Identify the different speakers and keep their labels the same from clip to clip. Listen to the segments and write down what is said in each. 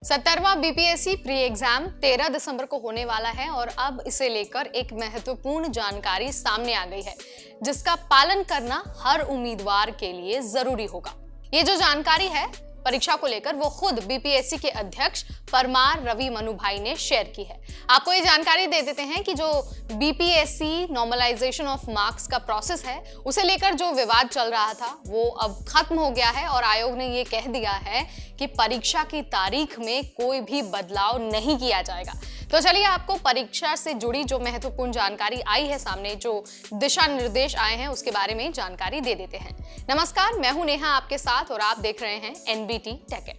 Speaker 1: 17वां BPSC pre exam 13 दिसंबर को होने वाला है और अब इसे लेकर एक महत्वपूर्ण जानकारी सामने आ गई है जिसका पालन करना हर उम्मीदवार के लिए जरूरी होगा। ये जो जानकारी है परीक्षा को लेकर वो खुद बीपीएससी के अध्यक्ष परमार रवि मनु भाई ने शेयर की है। आपको ये जानकारी दे देते हैं कि जो बीपीएससी नॉर्मलाइजेशन ऑफ मार्क्स का प्रोसेस है उसे लेकर जो विवाद चल रहा था वो अब खत्म हो गया है और आयोग ने ये कह दिया है कि परीक्षा की तारीख में कोई भी बदलाव नहीं किया जाएगा। तो चलिए आपको परीक्षा से जुड़ी जो महत्वपूर्ण जानकारी आई है सामने, जो दिशा निर्देश आए हैं उसके बारे में जानकारी दे देते हैं। नमस्कार, मैं हूं नेहा आपके साथ और आप देख रहे हैं एनबीटी टेक।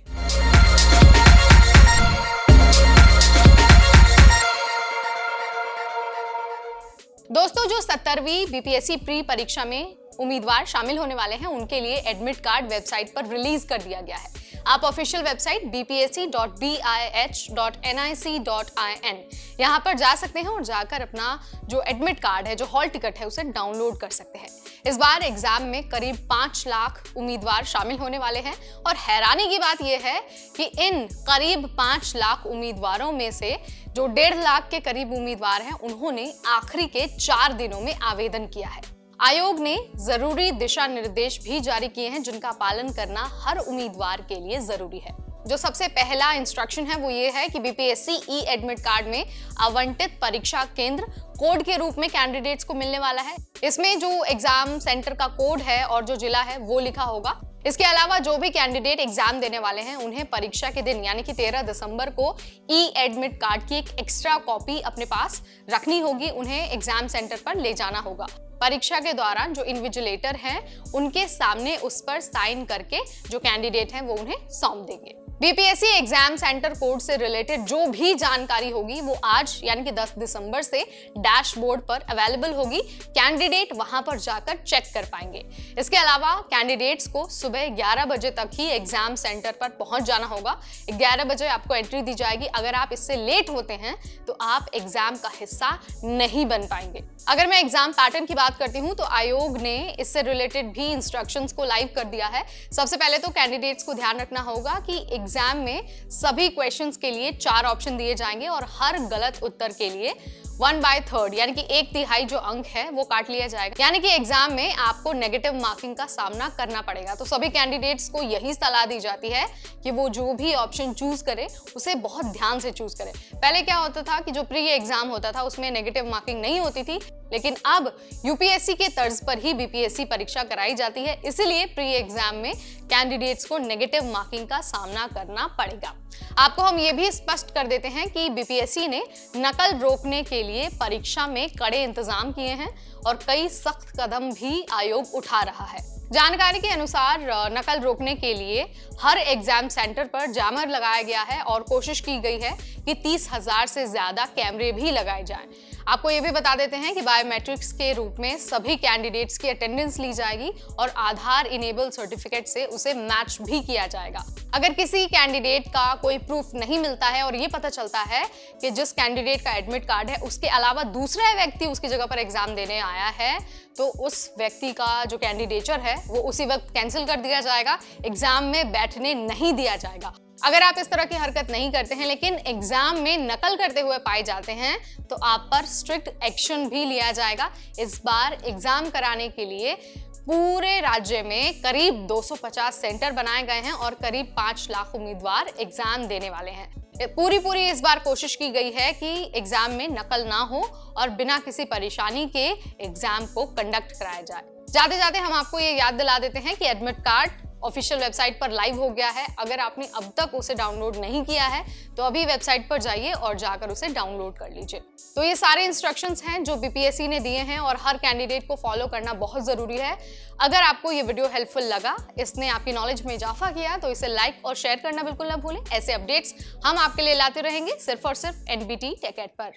Speaker 1: दोस्तों, जो 17वीं बीपीएससी प्री परीक्षा में उम्मीदवार शामिल होने वाले हैं उनके लिए एडमिट कार्ड वेबसाइट पर रिलीज कर दिया गया है। आप ऑफिशियल वेबसाइट bpsc.bih.nic.in यहाँ पर जा सकते हैं और जाकर अपना जो एडमिट कार्ड है, जो हॉल टिकट है, उसे डाउनलोड कर सकते हैं। इस बार एग्जाम में करीब 5 लाख उम्मीदवार शामिल होने वाले हैं और हैरानी की बात यह है कि इन करीब 5 लाख उम्मीदवारों में से जो 1.5 लाख के करीब उम्मीदवार हैं उन्होंने आखिरी के 4 दिनों में आवेदन किया है। आयोग ने जरूरी दिशा निर्देश भी जारी किए हैं जिनका पालन करना हर उम्मीदवार के लिए जरूरी है। जो सबसे पहला इंस्ट्रक्शन है वो ये है कि बीपीएससी ई एडमिट कार्ड में आवंटित परीक्षा केंद्र कोड के रूप में कैंडिडेट्स को मिलने वाला है। इसमें जो एग्जाम सेंटर का कोड है और जो जिला है वो लिखा होगा। इसके अलावा जो भी कैंडिडेट एग्जाम देने वाले हैं उन्हें परीक्षा के दिन यानी कि 13 दिसंबर को ई एडमिट कार्ड की एक एक्स्ट्रा कॉपी अपने पास रखनी होगी। उन्हें एग्जाम सेंटर पर ले जाना होगा। परीक्षा के दौरान जो इन्विजिलेटर हैं उनके सामने उस पर साइन करके जो कैंडिडेट हैं वो उन्हें सौंप देंगे। बीपीएससी एग्जाम सेंटर कोड से रिलेटेड जो भी जानकारी होगी वो आज यानी कि 10 दिसंबर से डैशबोर्ड पर अवेलेबल होगी। कैंडिडेट वहां पर जाकर चेक कर पाएंगे। इसके अलावा कैंडिडेट्स को सुबह 11 बजे तक ही एग्जाम सेंटर पर पहुंच जाना होगा। 11 बजे आपको एंट्री दी जाएगी। अगर आप इससे लेट होते हैं तो आप एग्जाम का हिस्सा नहीं बन पाएंगे। अगर मैं एग्जाम पैटर्न की बात करती हूं तो आयोग ने इससे रिलेटेड भी इंस्ट्रक्शंस को लाइव कर दिया है। सबसे पहले तो कैंडिडेट्स को ध्यान रखना होगा कि एग्जाम में सभी क्वेश्चंस के लिए 4 ऑप्शन दिए जाएंगे और हर गलत उत्तर के लिए 1/3 यानी कि 1/3 जो अंक है वो काट लिया जाएगा। यानी कि एग्जाम में आपको नेगेटिव मार्किंग का सामना करना पड़ेगा। तो सभी कैंडिडेट्स को यही सलाह दी जाती है कि वो जो भी ऑप्शन चूज करे उसे बहुत ध्यान से चूज करे। पहले क्या होता था कि जो प्री एग्जाम होता था उसमें नेगेटिव मार्किंग नहीं होती थी, लेकिन अब यूपीएससी के तर्ज पर ही बीपीएससी परीक्षा कराई जाती है। इसलिए प्री एग्जाम में कैंडिडेट्स को नेगेटिव मार्किंग का सामना करना पड़ेगा। आपको हम ये भी स्पष्ट कर देते हैं कि बीपीएससी ने नकल रोकने के लिए परीक्षा में कड़े इंतजाम किए हैं और कई सख्त कदम भी आयोग उठा रहा है। जानकारी के अनुसार नकल रोकने के लिए हर एग्जाम सेंटर पर जैमर लगाया गया है और कोशिश की गई है कि 30,000 से ज्यादा कैमरे भी लगाए जाएं। आपको ये भी बता देते हैं कि बायोमेट्रिक्स के रूप में सभी कैंडिडेट्स की अटेंडेंस ली जाएगी और आधार इनेबल सर्टिफिकेट से उसे मैच भी किया जाएगा। अगर किसी कैंडिडेट का कोई प्रूफ नहीं मिलता है और ये पता चलता है कि जिस कैंडिडेट का एडमिट कार्ड है उसके अलावा दूसरा व्यक्ति उसकी जगह पर एग्जाम देने आया है तो उस व्यक्ति का जो कैंडिडेचर है वो उसी वक्त कैंसिल कर दिया जाएगा। एग्जाम में बैठने नहीं दिया जाएगा। अगर आप इस तरह की हरकत नहीं करते हैं लेकिन एग्जाम में नकल करते हुए पाए जाते हैं तो आप पर स्ट्रिक्ट एक्शन भी लिया जाएगा। इस बार एग्जाम कराने के लिए पूरे राज्य में करीब 250 सेंटर बनाए गए हैं और करीब 5 लाख उम्मीदवार एग्जाम देने वाले हैं। पूरी इस बार कोशिश की गई है कि एग्जाम में नकल ना हो और बिना किसी परेशानी के एग्जाम को कंडक्ट कराया जाए। जाते जाते हम आपको ये याद दिला देते हैं कि एडमिट कार्ड ऑफिशियल वेबसाइट पर लाइव हो गया है। अगर आपने अब तक उसे डाउनलोड नहीं किया है तो अभी वेबसाइट पर जाइए और जाकर उसे डाउनलोड कर लीजिए। तो ये सारे इंस्ट्रक्शंस हैं जो बीपीएससी ने दिए हैं और हर कैंडिडेट को फॉलो करना बहुत जरूरी है। अगर आपको ये वीडियो हेल्पफुल लगा, इसने आपकी नॉलेज में इजाफा किया तो इसे लाइक और शेयर करना बिल्कुल ना भूलें। ऐसे अपडेट्स हम आपके लिए लाते रहेंगे सिर्फ और सिर्फ एनबीटी टेक पर।